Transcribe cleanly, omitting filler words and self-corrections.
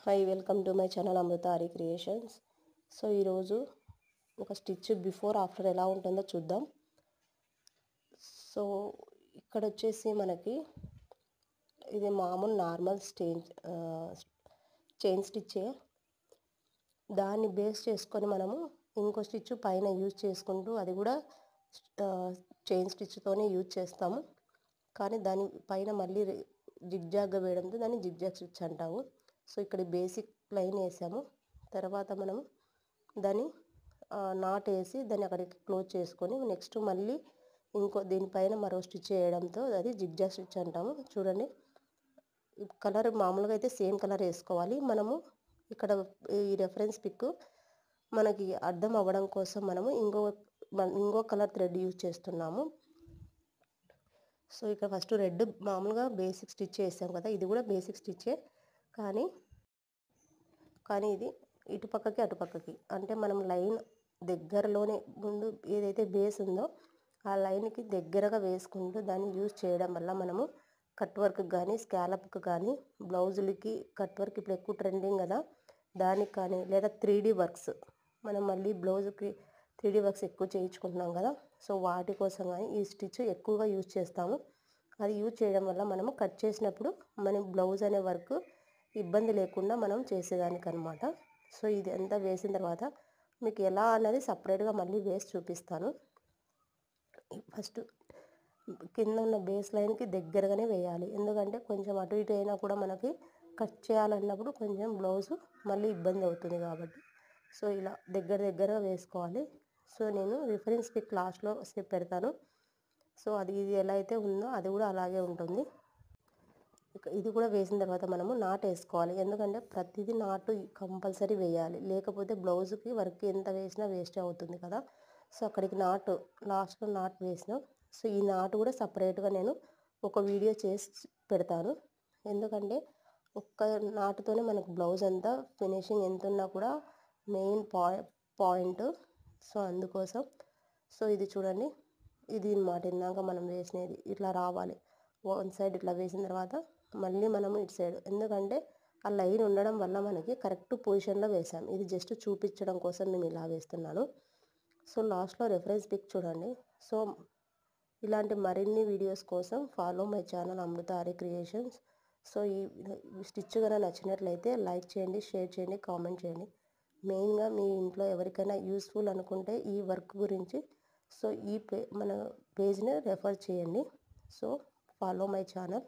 Hi welcome to my channel Amrutha Aari creations. So ఈరోజు ఒక stitch before after ఎలా ఉంటుందో చూద్దాం. సో ఇక్కడ వచ్చేసి మనకి ఇది మామూలు నార్మల్ చైన్ స్టిచ్చే. దాన్ని బేస్ చేసుకొని మనము ఇంకో స్టిచ్ పైన యూజ్ చేసుకుంటూ అది కూడా చైన్ స్టిచ్తోనే యూజ్ చేస్తాము. కానీ దాని పైన మళ్ళీ జిగ్జాగ్గా వేయడంతో దాన్ని జిగ్జాగ్ స్టిచ్ అంటాము. సో ఇక్కడ బేసిక్ లైన్ వేసాము, తర్వాత మనం దాన్ని నాట్ వేసి దాన్ని అక్కడికి క్లోజ్ చేసుకొని నెక్స్ట్ మళ్ళీ దీనిపైన మరో స్టిచ్ వేయడంతో అది జిగ్జాగ్ స్టిచ్ అంటాము. చూడండి, కలర్ మామూలుగా అయితే సేమ్ కలర్ వేసుకోవాలి. మనము ఇక్కడ ఈ రెఫరెన్స్ పిక్ మనకి అర్థం అవ్వడం కోసం మనము ఇంకో కలర్ థ్రెడ్ యూజ్ చేస్తున్నాము. సో ఇక్కడ ఫస్ట్ రెడ్ మామూలుగా బేసిక్ స్టిచ్ వేసాం కదా, ఇది కూడా బేసిక్ స్టిచ్చే. కానీ ఇది ఇటుపక్కకి అటుపక్కకి అంటే మనం లైన్ దగ్గరలోనే ముందు ఏదైతే బేస్ ఉందో ఆ లైన్కి దగ్గరగా వేసుకుంటూ దాన్ని యూజ్ చేయడం వల్ల మనము కట్ వర్క్ కానీ స్కాలప్కి కానీ బ్లౌజులకి కట్ వర్క్ ఇప్పుడు ఎక్కువ ట్రెండింగ్ కదా, దానికి కానీ లేదా 3D వర్క్స్ మనం మళ్ళీ బ్లౌజ్కి 3D వర్క్స్ ఎక్కువ చేయించుకుంటున్నాం కదా, సో వాటి కోసం కానీ ఈ స్టిచ్ ఎక్కువగా యూజ్ చేస్తాము. అది యూజ్ చేయడం వల్ల మనము కట్ చేసినప్పుడు మన బ్లౌజ్ అనే వర్క్ ఇబ్బంది లేకుండా మనం చేసేదానికి అనమాట. సో ఇది అంతా వేసిన తర్వాత మీకు ఎలా అన్నది సపరేట్గా మళ్ళీ వేసి చూపిస్తాను. ఫస్ట్ కింద ఉన్న బేస్ లైన్కి దగ్గరగానే వేయాలి, ఎందుకంటే కొంచెం అటు ఇటు అయినా కూడా మనకి కట్ చేయాలన్నప్పుడు కొంచెం బ్లౌజు మళ్ళీ ఇబ్బంది అవుతుంది కాబట్టి సో ఇలా దగ్గరగా వేసుకోవాలి. సో నేను రిఫరెన్స్ పిక్ లాస్ట్లో పెడతాను. సో ఇది ఎలా అయితే ఉందో అది కూడా అలాగే ఉంటుంది. ఇది కూడా వేసిన తర్వాత మనము నాట్ వేసుకోవాలి, ఎందుకంటే ప్రతిదీ నాటు కంపల్సరీ వేయాలి, లేకపోతే బ్లౌజ్కి వర్క్ ఎంత వేసినా వేస్ట్ అవుతుంది కదా. సో అక్కడికి లాస్ట్లో నాట్ వేసినాం. సో ఈ నాటు కూడా సపరేట్గా నేను ఒక వీడియో చేసి పెడతాను, ఎందుకంటే ఒక్క నాటుతోనే మనకు బ్లౌజ్ అంతా ఫినిషింగ్ ఎంత ఉన్నా కూడా మెయిన్ పాయింట్. సో అందుకోసం సో ఇది చూడండి, ఇది అన్నమాట ఇందాక మనం వేసినది ఇట్లా రావాలి. వన్ సైడ్ ఇట్లా వేసిన తర్వాత మళ్ళీ మనము ఇటు సైడ్, ఎందుకంటే ఆ లైన్ ఉండడం వల్ల మనకి కరెక్ట్ పొజిషన్లో వేసాం. ఇది జస్ట్ చూపించడం కోసం నేను ఇలా వేస్తున్నాను. సో లాస్ట్లో రెఫరెన్స్ పిక్ చూడండి. సో ఇలాంటి మరిన్ని వీడియోస్ కోసం follow my channel Amrutha Aari creations. So ఈ స్టిచ్ కనుక నచ్చినట్లయితే లైక్ చేయండి, షేర్ చేయండి, కామెంట్ చేయండి. మెయిన్గా మీ ఇంట్లో ఎవరికైనా యూస్ఫుల్ అనుకుంటే ఈ వర్క్ గురించి సో మన పేజ్ని రెఫర్ చేయండి. So follow my channel.